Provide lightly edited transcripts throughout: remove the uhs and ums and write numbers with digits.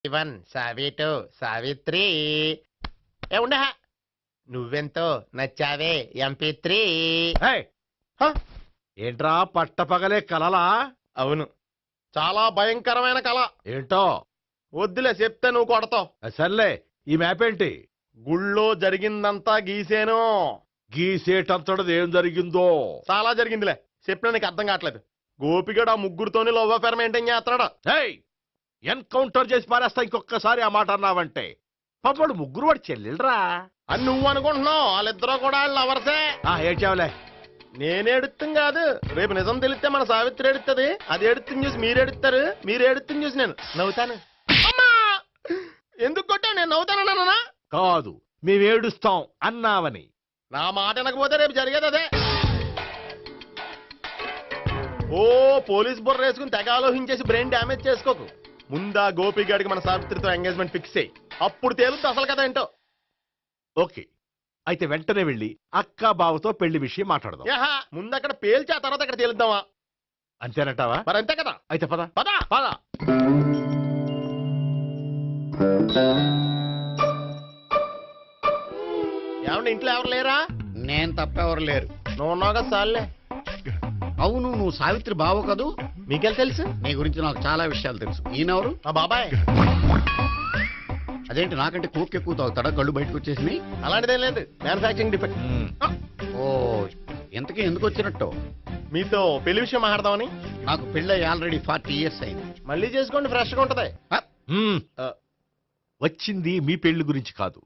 One సావి2 Savitri ఏ ఉండే నువ్వెంతో నచ్చావే MP3. ఏంట్రా పట్టపగలే కలలా? అవును, చాలా భయంకరమైన కళ. ఏంటో వద్దులే, చెప్తే నువ్వు కొడతావు. సర్లే, ఈ మ్యాప్ ఏంటి? గుళ్ళో జరిగిందంతా గీసేను. గీసేటంతటది ఏం జరిగిందో? చాలా జరిగిందిలే, చెప్పినా నీకు అర్థం కావట్లేదు. గోపిగడు ఆ ముగ్గురుతోని లవ్ అఫేర్ మెయింటైన్ చేస్తున్నాడు. ఎన్కౌంటర్ చేసి పారేస్తా ఇంకొకసారి ఆ మాట అన్నావంటే. పాపడు ముగ్గురు వాడు చెల్లెలరా అని నువ్వు అనుకుంటున్నావు, వాళ్ళిద్దరూ కూడా లవర్సే. ఏడ్చావులే. నేనేడుతుంది కాదు, రేపు నిజం తెలిస్తే మన సావిత్రి ఎడుతుంది. అది ఎడుతుంది చూసి మీరు ఎడుతారు, మీరు ఎడుతుంది చూసి నేను నవ్వుతాను. అమ్మా, ఎందుకు కొట్టావు? నేను నవ్వుతానన్నా? కాదు, మేమేడుస్తాం అన్నావని. నా మాట వినకపోతే రేపు జరిగేది అదే. ఓ పోలీస్ బుర్ర వేసుకుని తెగ ఆలోచించేసి బ్రెయిన్ డ్యామేజ్ చేసుకోకు. ముందా గోపిగాడికి మన సావిత్రితో ఎంగేజ్మెంట్ ఫిక్స్ అయ్యి అప్పుడు తేలుతుంది అసలు కదా ఏంటో. ఓకే, అయితే వెంటనే వెళ్ళి అక్క బావతో పెళ్లి విషయం మాట్లాడదాం. ముందు అక్కడ పేల్చి ఆ తర్వాత అక్కడ తేలుద్దామా? అంతేనంటావా? మరి అంతే కదా. అయితే పద పద పద. ఏమండి, ఇంట్లో ఎవరు లేరా? నేను తప్పెవరు లేరు. నువ్వు ఉన్నావు కదా సార్లే. అవును, నువ్వు సావిత్రి బావు కదూ? మీకెళ్ళి తెలుసు? నీ గురించి నాకు చాలా విషయాలు తెలుసు. ఈయనెవరు? మా బాబాయ్. అదేంటి, నాకంటే కోక్ ఎక్కువ తాగుతాడా? కళ్ళు బయటకు వచ్చేసి. అలాంటిదేం లేదు, మ్యానుఫాక్చరింగ్ డిఫెక్ట్. ఓ, ఇంతకీ ఎందుకు వచ్చినట్టు? మీతో పెళ్లి విషయం మాట్లాడదామని. నాకు పెళ్ళి ఆల్రెడీ 40 years అయింది. మళ్ళీ చేసుకోండి, ఫ్రెష్ గా ఉంటది. వచ్చింది మీ పెళ్లి గురించి కాదు,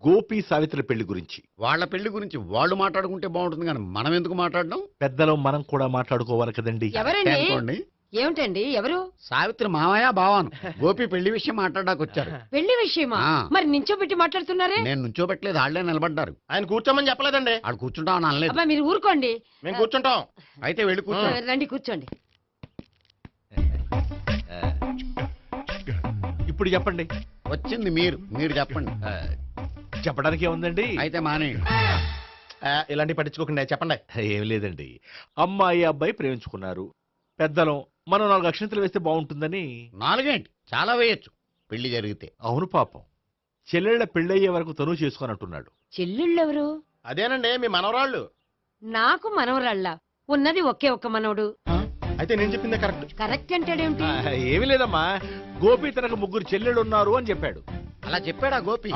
గోపి సావిత్రి పెళ్లి గురించి. వాళ్ళ పెళ్లి గురించి వాళ్ళు మాట్లాడుకుంటే బాగుంటుంది, కానీ మనం ఎందుకు మాట్లాడడం? పెద్దలో మనం కూడా మాట్లాడుకోవాలి కదండి. అనుకోండి. ఏమిటండి ఎవరు? సావిత్రి మామయ్య బావాను. గోపి పెళ్లి విషయం మాట్లాడడానికి వచ్చారు. పెళ్లి విషయమా? మరి నించోబెట్టి మాట్లాడుతున్నారే? నేను నుంచోబెట్టలేదు, వాళ్ళే నిలబడ్డారు. ఆయన కూర్చోమని చెప్పలేదండి. ఆడు కూర్చుంటామని అనలేదు. అబ్బా మీరు ఊరుకోండి. మేము కూర్చుంటాం. అయితే వెళ్ళి కూర్చో. రండి కూర్చోండి. ఇప్పుడు చెప్పండి. వచ్చింది మీరు చెప్పండి. చెప్పడానికి ఏముందండి? అయితే మానేయండి. ఇలాంటి పట్టించుకోకుండా చెప్పండి. ఏం లేదండి, అమ్మాయి అబ్బాయి ప్రేమించుకున్నారు. పెద్దలం మనం 4 అక్షంతలు వేస్తే బాగుంటుందని. 4 ఏంటి, చాలా వేయచ్చు పెళ్లి జరిగితే. అవును, పాపం చెల్లెళ్ళ పెళ్ళయ్యే వరకు తను చేసుకోనంటున్నాడు. చెల్లెళ్ళెవరు? అదేనండి మీ మనవరాళ్ళు. నాకు మనవరాళ్ళ ఉన్నది ఒకే ఒక్క మనవడు. అయితే నేను చెప్పిందే కరెక్ట్. కరెక్ట్ అంటాడేమిటి? ఏమి లేదమ్మా, గోపి తనకు 3 చెల్లెళ్ళు ఉన్నారు అని చెప్పాడు. అలా చెప్పాడా గోపి?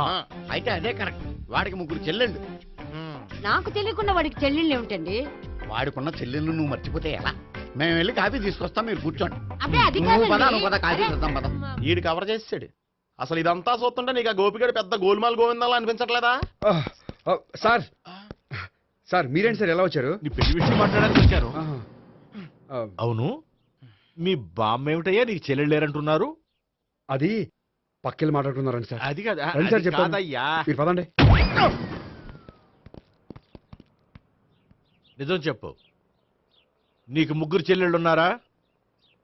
అయితే అదే కరెక్ట్. వాడికి 3 చెల్లెళ్ళు. నాకు తెలియకుండా వాడికి చెల్లెళ్ళు ఏమిటండి? వాడికున్న చెల్లెళ్ళు నువ్వు మర్చిపోతే ఎలా? మేము వెళ్ళి కాఫీ తీసుకొస్తాం, మీరు కూర్చోండి. అబ్బే అది నువ్వు పద, కాదండి. నువ్వు పద, కాఫీ చేద్దాం పద. ఈడు కవర్ చేసాడు. అసలు ఇదంతా చూస్తుంటే నీకు ఆ గోపిగడు పెద్ద గోల్మాల్ గోవిందాలు అనిపించట్లేదా? సార్ సార్ మీరేంటి సార్ ఎలా వచ్చారు? నీ పెళ్లి విషయం మాట్లాడడానికి వచ్చాను. అవును, మీ బామ్మ ఏమిటయ్యా నీకు చెల్లెళ్ళు లేరంటున్నారు? అది పక్కెళ్ళి మాట్లాడుకున్నారండి సార్. అది కాదు, రండి సార్, అది చెప్తాను. కాదయ్యా. మీరు పదండి. నిజం చెప్పు, నీకు 3 చెల్లెళ్ళు ఉన్నారా?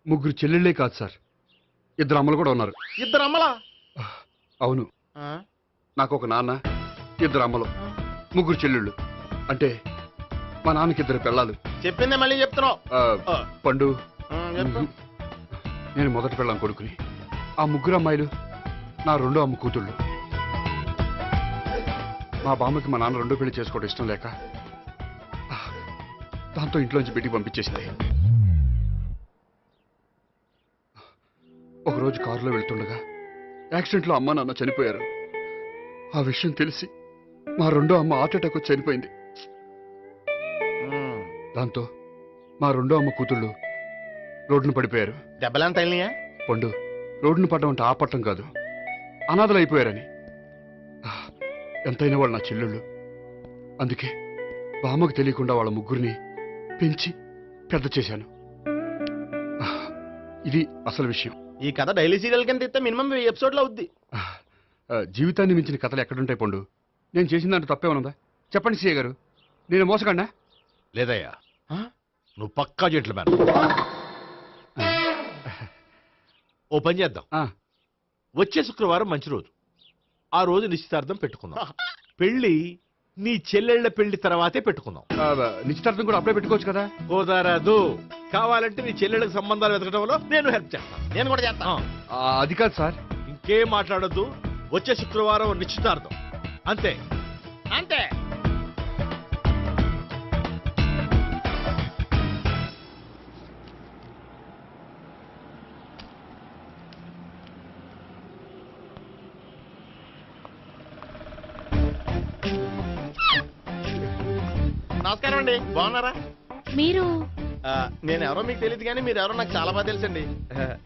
3 చెల్లెళ్ళే కాదు సార్, 2 అమ్మలు కూడా ఉన్నారు. 2 అమ్మలా? అవును, నాకు ఒక నాన్న, 2 అమ్మలు, 3 చెల్లెళ్ళు. అంటే మా నాన్నకి 2 పిల్లలు. చెప్పిందే మళ్ళీ చెప్తున్నావు. పండు, చెప్పు. నేను మొదటి పెళ్ళాం కొడుకుని. ఆ 3 అమ్మాయిలు నా 2వ అమ్మ కూతుళ్ళు. మా బామ్మకి మా నాన్న 2వ పెళ్లి చేసుకోవడం ఇష్టం లేక దాంతో ఇంట్లోంచి బిడ్డికి పంపించేసింది. ఒకరోజు కారులో వెళ్తుండగా యాక్సిడెంట్లో అమ్మ నాన్న చనిపోయారు. ఆ విషయం తెలిసి మా 2వ అమ్మ హార్ట్ అటాక్ వచ్చి చనిపోయింది. దాంతో మా 2వ అమ్మ కూతుళ్ళు రోడ్డును పడిపోయారు. దెబ్బలంత తగిలినాయా? పండు, రోడ్డును పడ్డం అంటే ఆపట్టం కాదు, అనాథలు అయిపోయారని. ఎంతైనా వాళ్ళు నా చెల్లెళ్ళు. అందుకే బామ్మకు తెలియకుండా వాళ్ళ 3 పెంచి పెద్ద చేశాను. ఇది అసలు విషయం. ఈ కథ డైలీ సీరియల్ కింద ఇస్తే మినిమం 1000 ఎపిసోడ్లు అవుద్ది. జీవితాన్ని మించిన కథలు ఎక్కడుంటాయి పండు? నేను చేసిన దాంట్లో తప్పేమనుందా? చెప్పండి సీఏ గారు, నేను మోసగండా? లేదయ్యా, నువ్వు పక్కా జెంట్లమ్యాన్. ఓ పని చేద్దాం, వచ్చే శుక్రవారం మంచి రోజు, ఆ రోజు నిశ్చితార్థం పెట్టుకుందాం. పెళ్లి నీ చెల్లెళ్ల పెళ్లి తర్వాతే పెట్టుకుందాం. నిశ్చితార్థం కూడా అప్పుడే పెట్టుకోవచ్చు కదా? కుదరదు, కావాలంటే నీ చెల్లెళ్ళకి సంబంధాలు వెతకడంలో నేను హెల్ప్ చేస్తాను. నేను కూడా చేస్తాను. అది కాదు సార్. ఇంకేం మాట్లాడొద్దు. వచ్చే శుక్రవారం నిశ్చితార్థం. అంతే. అంతే. నమస్కారం అండి, బాగున్నారా? మీరు నేను ఎవరో మీకు తెలియదు కానీ మీరు ఎవరో నాకు చాలా బాగా తెలుసండి.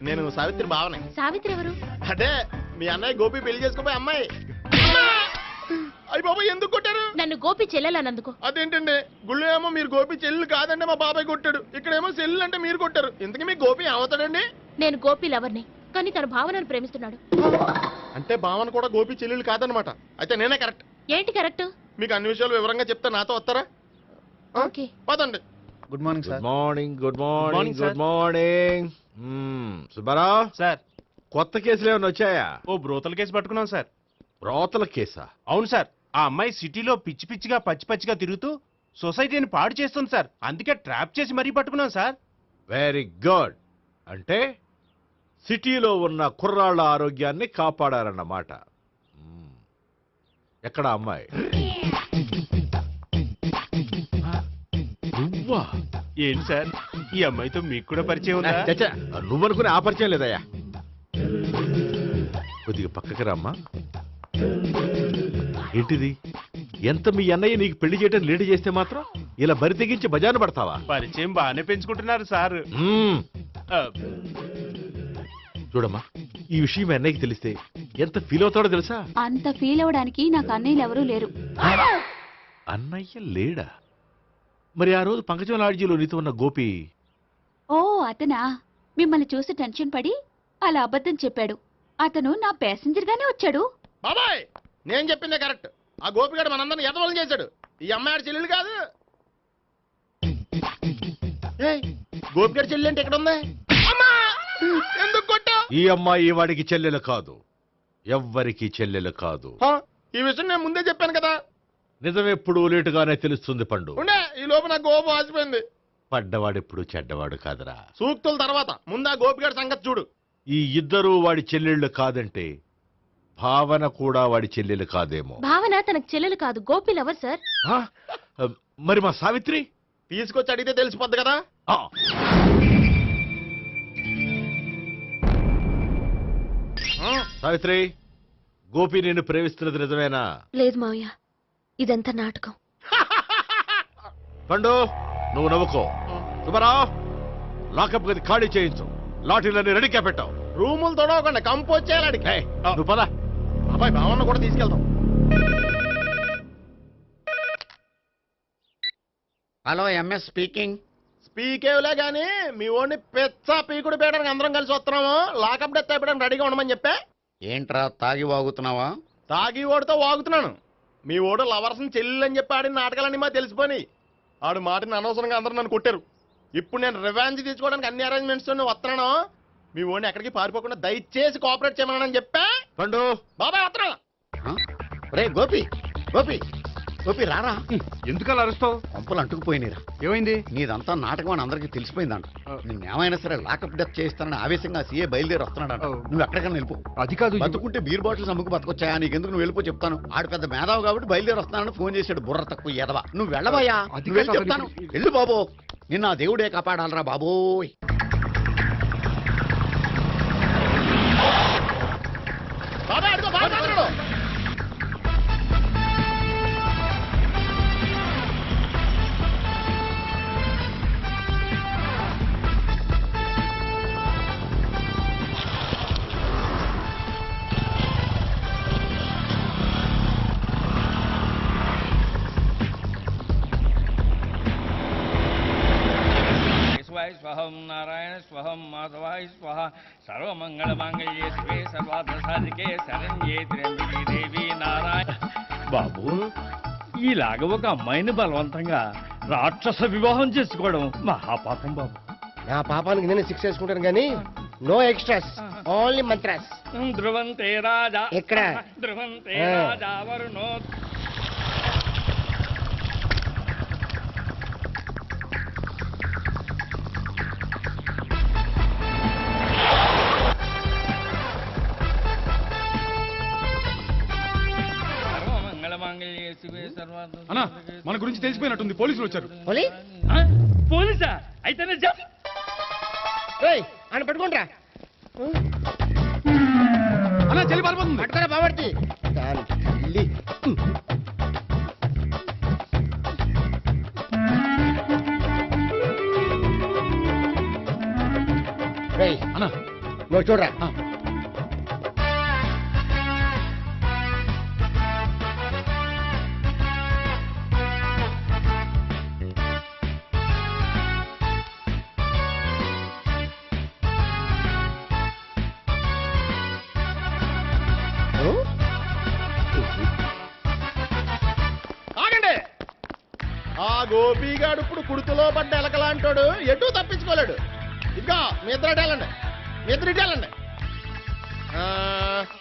నేను సావిత్రి బావనే. సావిత్రి ఎవరు? అదే మీ అన్నయ్య గోపి పెళ్లి చేసుకోపోయి అమ్మాయి. అయ్యి బాబాయ్ ఎందుకు కొట్టారు? నన్ను గోపి చెల్లెలన్నందుకు. అదేంటండి, గుళ్ళు ఏమో మీరు గోపి చెల్లు కాదండి మా బాబాయ్ కొట్టాడు, ఇక్కడేమో చెల్లు అంటే మీరు కొట్టారు. ఇంతకీ మీ గోపి ఏమవుతాడండి? నేను గోపి లవర్ని, కానీ తన భావనను ప్రేమిస్తున్నాడు. అంటే భావన కూడా గోపి చెల్లెలు కాదనమాట. అయితే నేనే కరెక్ట్. ఏంటి కరెక్ట్? మీకు అన్ని విషయాలు వివరంగా చెప్తే నాతో వస్తారా? ఓకే. పదండి. Good morning good morning. Good morning. Good morning. Subbarao sir, కొత్త కేసులు ఏమైనా వచ్చాయా? ఓ బ్రోతల కేసు పట్టుకున్నాం సార్. రోతల కేసా? అవును సార్, ఆ అమ్మాయి సిటీలో పిచ్చి పిచ్చిగా పచ్చి పచ్చిగా తిరుగుతూ సొసైటీని పాడు చేస్తుంది సార్. అందుకే ట్రాప్ చేసి మరీ పట్టుకున్నాం సార్. Very good. అంటే సిటీలో ఉన్న కుర్రాళ్ళ ఆరోగ్యాన్ని కాపాడారన్నమాట. ఎక్కడ అమ్మాయి? నువ్వా? ఏంటి సార్, ఈ అమ్మాయితో మీకు కూడా పరిచయం ఉందా? చచ్చా, నువ్వనుకునే ఆ పరిచయం లేదయ్యా. కొద్దిగా పక్కకి రామ్మా. ఏంటిది? ఎంత మీ అన్నయ్య నీకు పెళ్లి చేయడం లేట్ చేస్తే మాత్రం ఇలా బరి తెగించి బజారు పడతావా? పరిచయం బాగానే పెంచుకుంటున్నారు సార్. ఆ, చూడమ్మా, ఈ విషయం మీ అన్నయ్యకి తెలిస్తే ఎంత ఫీల్ అవుతాడో తెలుసా? అంత ఫీల్ అవడానికి నాకు అన్నయ్యలు ఎవరూ లేరు. అన్నయ్య లేడా? మరి ఆ రోజు పంకజం లాడ్జీలో నీతో ఉన్న గోపి? ఓ అతనా? మిమ్మల్ని చూసి టెన్షన్ పడి అలా అబద్ధం చెప్పాడు. అతను నా ప్యాసింజర్ గానే వచ్చాడు. బాబాయ్ నేను చెప్పిందే కరెక్ట్. ఆ గోపిగాడు మనందరిని ఎదవలం చేశాడు. ఈ అమ్మాయి చెల్లెలు కాదు. గోపిగాడి చెల్లి అంటే ఎక్కడ ఉంది? అమ్మా! ఎందుకు కొట్టా? ఈ అమ్మాయి వాడికి చెల్లెలు కాదు, ఎవ్వరికి చెల్లెలు కాదు. ఈ విషయం నేను ముందే చెప్పాను కదా. నిజమెప్పుడు లేటుగానే తెలుస్తుంది పండు. ఉండే ఈ లోపు నా గోపు ఆసిపోయింది. పడ్డవాడెప్పుడు చెడ్డవాడు కాదురా. సూక్తుల తర్వాత ముందు ఆ గోపిగాడి సంగతి చూడు. ఈ ఇద్దరూ వాడి చెల్లెళ్ళు కాదంటే భావన కూడా వాడి చెల్లెలు కాదేమో. భావన తనకు చెల్లెలు కాదు, గోపి లవర్ సార్. ఆ? మరి మా సావిత్రి? తీసుకొచ్చి అడిగితే తెలిసిపోద్ది కదా. ఆ. సావిత్రి, గోపి నేను ప్రేమిస్తున్నది నిజమేనా? లేదు మావయ్య, ఇదంతా నాటకం. పండు నువ్వు నవ్వుకో. సుబ్బారావు, లాకప్ గది ఖాళీ చేయించు. లాఠీలన్నీ రెడీగా పెట్టావు. రూములు తొడవకుండా కంపోజ్ చేయాలి. ఏయ్, నువ్వు పద. అబ్బాయి భావన కూడా తీసుకెళ్తాం. Hello, MS speaking. స్పీకేవ్లే గానీ మీ ఓడిని పెచ్చ పీకుడు పేయడానికి అందరం కలిసి వస్తున్నాము. లాకప్ డెత్ అయిపోయడానికి రెడీగా ఉండమని చెప్పే. ఏంట్రా తాగి వాగుతున్నావా? తాగి ఓడితో వాగుతున్నాను. మీ ఓడు లవర్స్ని చెల్లెలని చెప్పి ఆడిన నాటకాలన్నీ మా తెలిసిపోయి ఆడు మాటని అనవసరంగా అందరూ నన్ను కొట్టారు. ఇప్పుడు నేను రివెంజ్ తీసుకోవడానికి అన్ని అరేంజ్మెంట్స్ వస్తున్నాను. మీ ఓడిని ఎక్కడికి పారిపోకుండా దయచేసి కోఆపరేట్ చేయమని చెప్పా. పండు బాబాయ్ వస్తున్నా. రే గోపి, గోపి, గోపి రారా. ఎందుకు అలా అరుస్తావు? పంపులు అంటుకుపోయినరా. ఏమైంది? నీదంతా నాటకం అని అందరికీ తెలిసిపోయిందంట. నిన్నేమైనా సరే లాకప్ డెత్ చేస్తానని ఆవేశంగా సీఏ బయలుదేరి వస్తున్నాడంట. నువ్వు ఎక్కడికైనా వెళ్ళిపో. అది కాదు. బతుకుంటే బీర్ బాటిల్స్ అమ్ముకు బతకొచ్చాయా? నీకెందుకు? నువ్వు వెళ్ళిపో చెప్తాను. ఆడు పెద్ద మేధావు కాబట్టి బయలుదేరి వస్తానని ఫోన్ చేశాడు. బుర్ర తక్కువ ఎదవా. నువ్వు వెళ్ళవయ్యా. అది నువ్వు వెళ్ళి కాదు. చెప్తాను. వెళ్ళు బాబో. నిన్న ఆ దేవుడే కాపాడాలరా బాబోయ్. బాబాయ్ అడుగు, బాబాయ్ అడుగు. స్వహం నారాయణ స్వహం మాధవాయ స్వహ సర్వమంగళమాంగళ్యే శివే సర్వార్థసాధికే శరణ్యే త్ర్యంబకే దేవి నారాయణ. బాబు, ఇలాగ ఒక అమ్మాయిని బలవంతంగా రాక్షస వివాహం చేసుకోవడం మహాపాపం బాబు. నా పాపానికి నేను శిక్ష వేసుకుంటాను కానీ నో ఎక్స్ట్రాస్, ఓన్లీ మంత్రాస్. ధ్రువంతే రాజా ఎక్కడ? ధ్రువంతే రాజా వరుణో. అన్నా మన గురించి తెలిసిపోయినట్టుంది, పోలీసులు వచ్చారు. ఆ? పోలీసా అయితేనే జప్ ఆయన పట్టుకుంటా అన్నా చెల్లి పారిపోతుంది. పట్టుకురా బాబర్తి అన్నా నువ్వు చూడరా ఆగండి. ఆ గోపిగాడు ఇప్పుడు కుడుతులో పడ్డ ఎలకలాంటాడు, ఎటు తప్పించుకోలేడు. ఇదిగా మీ ఇద్దరు ఇటు వెళ్ళండి, మీ ఇద్దరు ఇటు వెళ్ళండి.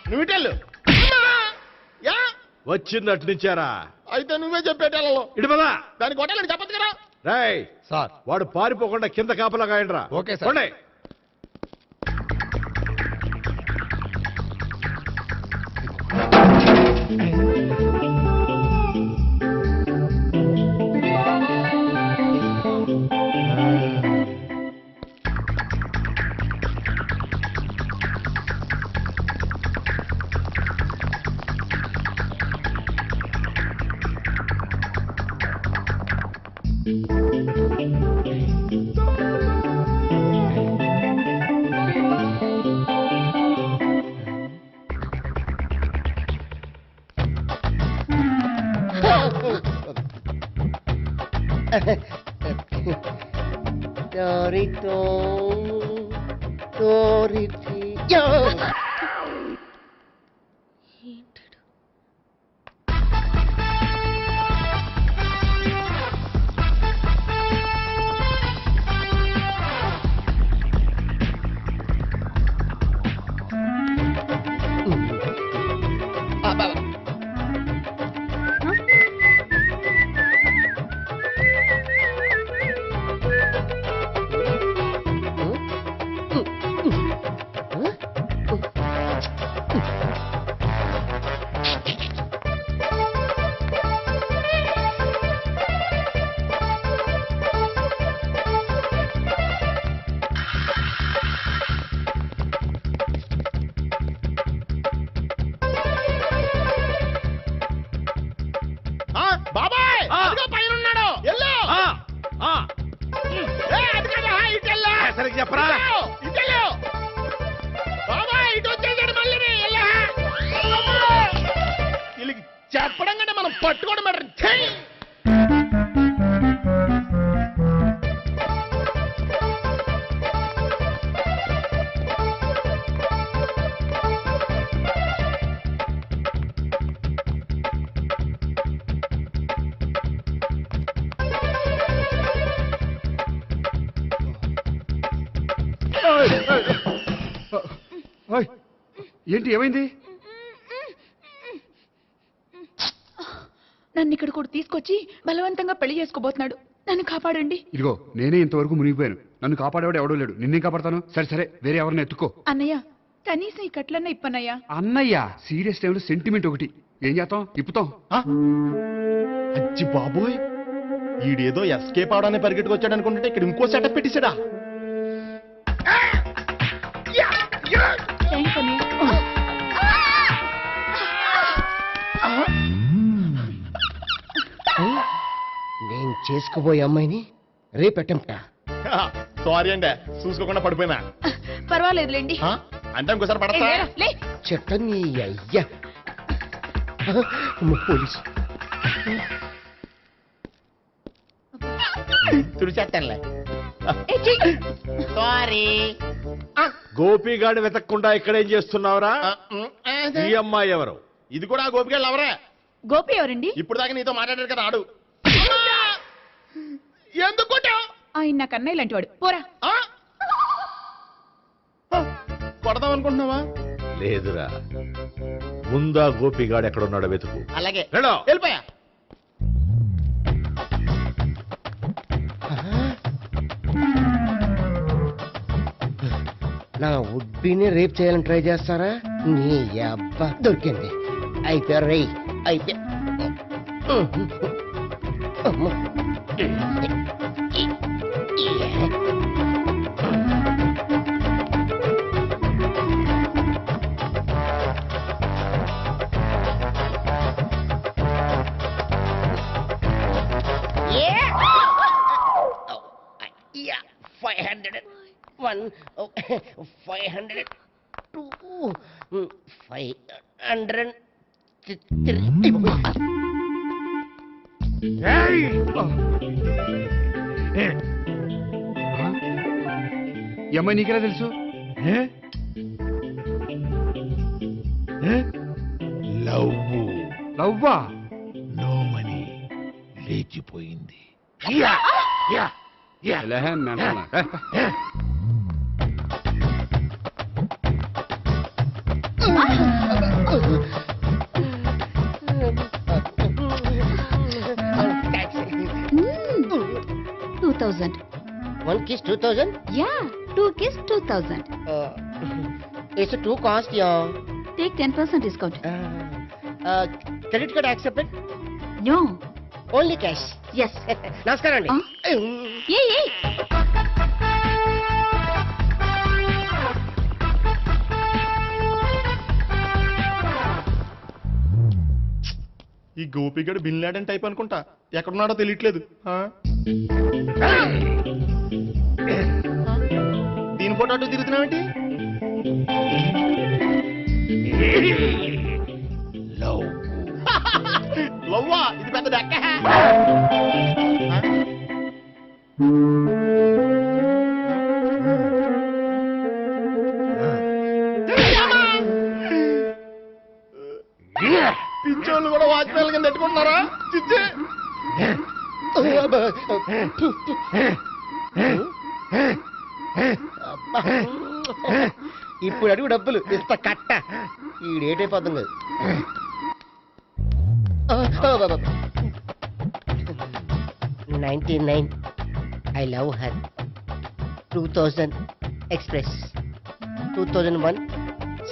నువ్వు ఇటు వెళ్ళు. యా వచ్చింది అటు నుంచారా? అయితే నువ్వే చెప్పేటెళ్ళలో ఇటు పదా. దానికి కొట్టాలని చెప్పదు కదా. రేయ్ సార్ వాడు పారిపోకుండా కింద కాపలా కాయండిరా. Okay sir. పోండి. బాబాయ్ అదిగో పైన ఉన్నాడు. ఎల్లో అది కదా ఇటు వెళ్ళు. సరిగ్గా చెప్పరా? ఇటు వెళ్ళు. బాబాయ్ ఇటు వచ్చేసాడు మళ్ళీ. వీళ్ళకి చెప్పడం కంటే మనం పట్టుకోవడం బెటర్. ఓయ్, ఏంటి ఏమైంది? నన్ను ఇక్కడ కూడా తీసుకొచ్చి బలవంతంగా పెళ్లి చేసుకోబోతున్నాడు. నన్ను కాపాడండి. ఇదిగో నేనే ఇంతవరకు మునిగిపోయాను, నన్ను కాపాడేవాడు ఎవడో లేడు, నిన్నే కాపాడతాను. సరే సరే వేరే ఎవరిని ఎత్తుకో. అన్నయ్య కనీసం ఈ కట్లన్న ఇప్పన్నయ్యా. అన్నయ్య సీరియస్ టైంలో సెంటిమెంట్ ఒకటి, ఏం చేస్తాం, ఇప్పుతాం. అజ్జి బాబోయ్, ఈడేదో ఎస్కేప్ అవడానికి పరిగెట్టుకొచ్చాడు అనుకుంటే ఇక్కడ ఇంకో సెటప్ పెట్టేశాడా? థ్యాంక్స్ అన్నయ్య. నేను చేసుకుపోయే అమ్మాయిని రేపెట్టంటా. సారీ అండి, చూసుకోకుండా పడిపోయినా. పర్వాలేదులేండి. అంటే ఇంకోసారి పడతా. లే. చెట్ట నీ అయ్యా పోలీసు తుడిచేస్తానులే. ఏ, చెయ్యి. సారీ. గోపిగాడు వెతకకుండా ఇక్కడేం చేస్తున్నావురా? ఈ అమ్మాయి ఎవరు? ఇది కూడా గోపిగాళ్ళు ఎవరే? గోపి ఎవరండి? ఇప్పుడు దాకా నీతో మాట్లాడాడు కదా ఆడు. ఎందుకు కొట్టావ్? ఆయన నాకు అన్నయ్య లాంటి వాడు. పోరా. కొడదాం అనుకుంటున్నావా? లేదురా, ముందా గోపిగాడు ఎక్కడున్నాడో వెతుకు. అలాగే వెళ్ళో. వెళ్ళిపోయా. నా ఉడ్బీని రేప్ చేయాలని ట్రై చేస్తారా? నీ అబ్బా దొరికింది. అయిపోయారు రై. అయిపోయా. అమ్మ. Yeah, 501, 502, 503. ఈ అమ్మాయి నీకెలా తెలుసు? లవ్వా? నోమని లేచిపోయింది. ఎలాహే మెంటల్ నా. Taxi. 2000. 1 kiss 2000. Yeah, 2 kiss 2000. It's too cost, yeah. Take 10% discount. Credit card accepted? No. Only cash. Yes. నమస్కారం అండి. Hey. ఈ గోపిగడు బిన్ లాడెన్ టైప్ అనుకుంటా, ఎక్కడున్నాడో తెలియట్లేదు. ఆ? దీని ఫోటో అటు తిరుగుతున్నావేంటి? లవ్వా? ఇది పెద్ద డెక్క. పింఛోళ్ళు కూడా వాచ్మెన్ కింద పెట్టుకుంటున్నారా? చిచ్చే. ఇప్పుడు అడుగు డబ్బులు ఇంత కట్ట ఈ డేట్ అయిపోతుంది కదా. 99 I love her. 2000 express. 2001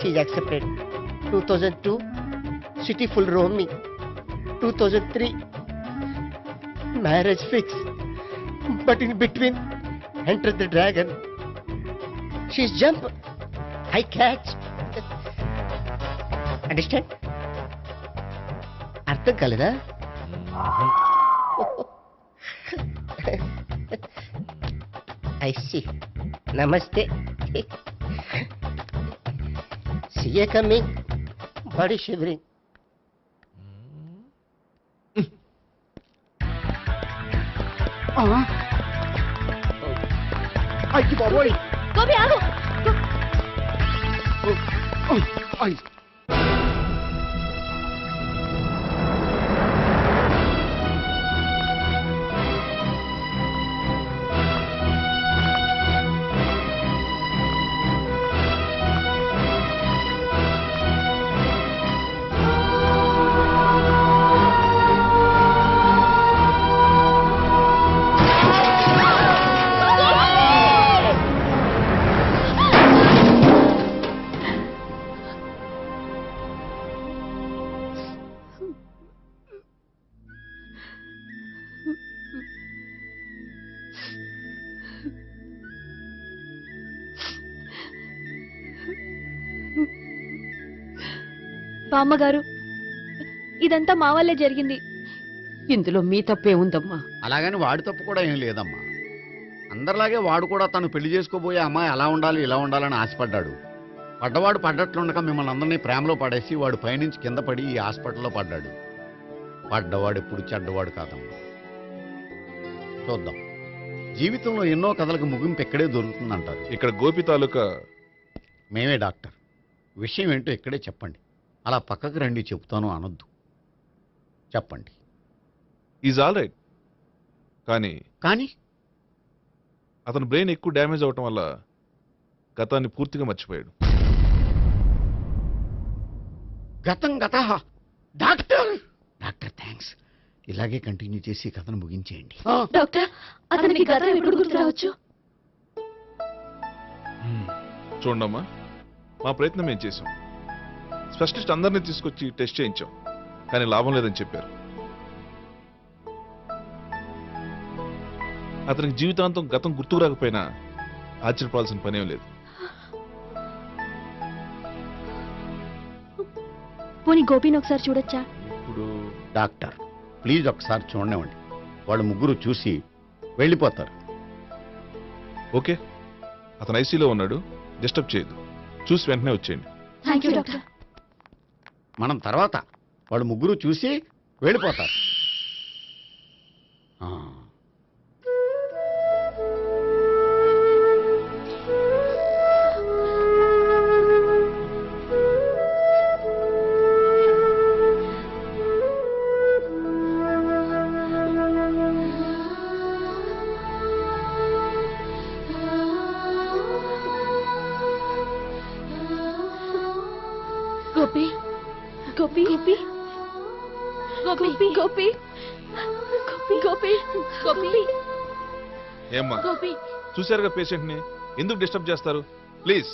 she's accepted. 2002 city full roaming. 2003 marriage fix. But in between enter the dragon. She's jump, I catch. Understand? అర్థం కాలేదా? I see. నమస్తే. CA coming. Body shivering. అయ్యి బాబోయ్. గోపి ఆగు. అయ్. బామ్మగారు, ఇదంతా మా వల్లే జరిగింది. ఇందులో మీ తప్పే ఉందమ్మా. అలాగని వాడి తప్పు కూడా ఏం లేదమ్మా. అందరిలాగే వాడు కూడా తను పెళ్లి చేసుకోబోయే అమ్మాయి అలా ఉండాలి ఇలా ఉండాలని ఆశపడ్డాడు. పడ్డవాడు పడ్డట్లుండక మిమ్మల్ని అందరినీ ప్రేమలో పడేసి వాడు పైనుంచి కింద పడి ఈ హాస్పిటల్లో పడ్డాడు. పడ్డవాడు ఎప్పుడు చెడ్డవాడు కాదమ్మా. చూద్దాం. జీవితంలో ఎన్నో కథలకు ముగింపు ఎక్కడే దొరుకుతుందంటారు. ఇక్కడ గోపి తాలూకా మేమే డాక్టర్. విషయం ఏంటో ఇక్కడే చెప్పండి. అలా పక్కకు రండి చెప్తాను అనొద్దు. చెప్పండి. Is all right. కానీ కానీ అతని బ్రెయిన్ ఎక్కువ డ్యామేజ్ అవటం వల్ల గతాన్ని పూర్తిగా మర్చిపోయాడు. గతం గత. Doctor doctor thanks. ఇలాగే కంటిన్యూ చేసి కథను ముగించేయండి. డాక్టర్, అతనికి గతం ఎప్పుడు గుర్తు రావచ్చు? చూడమ్మా, మా ప్రయత్నం మేము చేసాం. స్పెషలిస్ట్ అందరినీ తీసుకొచ్చి టెస్ట్ చేయించాం, కానీ లాభం లేదని చెప్పారు. అతనికి జీవితాంతం గతం గుర్తుకు రాకపోయినా ఆశ్చర్యపోవాల్సిన పనేం లేదు. పోనీ గోపిని ఒకసారి చూడొచ్చా? ఇప్పుడు డాక్టర్ ప్లీజ్ ఒకసారి చూడనివ్వండి. వాళ్ళు ముగ్గురు చూసి వెళ్ళిపోతారు. ఓకే, అతను ఐసీలో ఉన్నాడు, డిస్టర్బ్ చేయదు. చూసి వెంటనే వచ్చేయండి. Thank you doctor. మనం తర్వాత వాళ్ళు ముగ్గురు చూసి వెళ్ళిపోతారు. ఆ. గోపి గోపి గోపి గోపి గోపి గోపి గోపి ఏమ్మా గోపి చూశారుగా పేషెంట్ ని, ఎందుకు డిస్టర్బ్ చేస్తారు? ప్లీజ్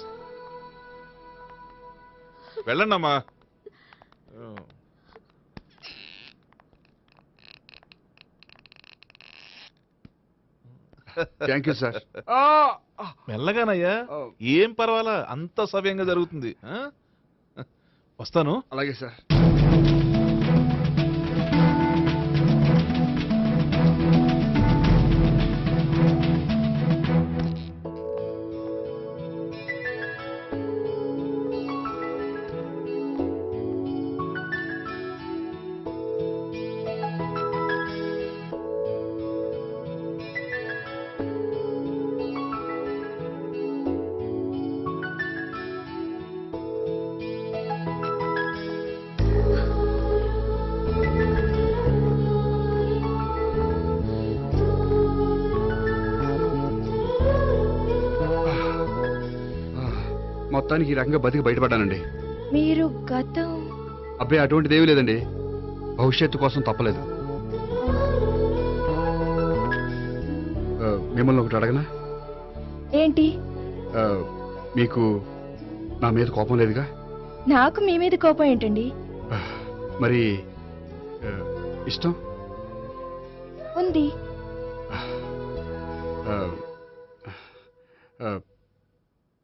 వెళ్ళండి అమ్మా. Thank you sir. మెల్లగానయ్యా, ఏం పర్వాలా, అంత సవ్యంగా జరుగుతుంది. వస్తాను. అలాగే సార్. మొత్తానికి ఈ రకంగా బతికి బయటపడ్డానండి. మీరు గతం అబ్బాయి అటువంటిది ఏమీ లేదండి. భవిష్యత్తు కోసం తప్పలేదు. మిమ్మల్ని ఒకటి అడగనా? ఏంటి? మీకు నా మీద కోపం లేదుగా? నాకు మీ మీద కోపం ఏంటండి? మరి ఇష్టం ఉంది.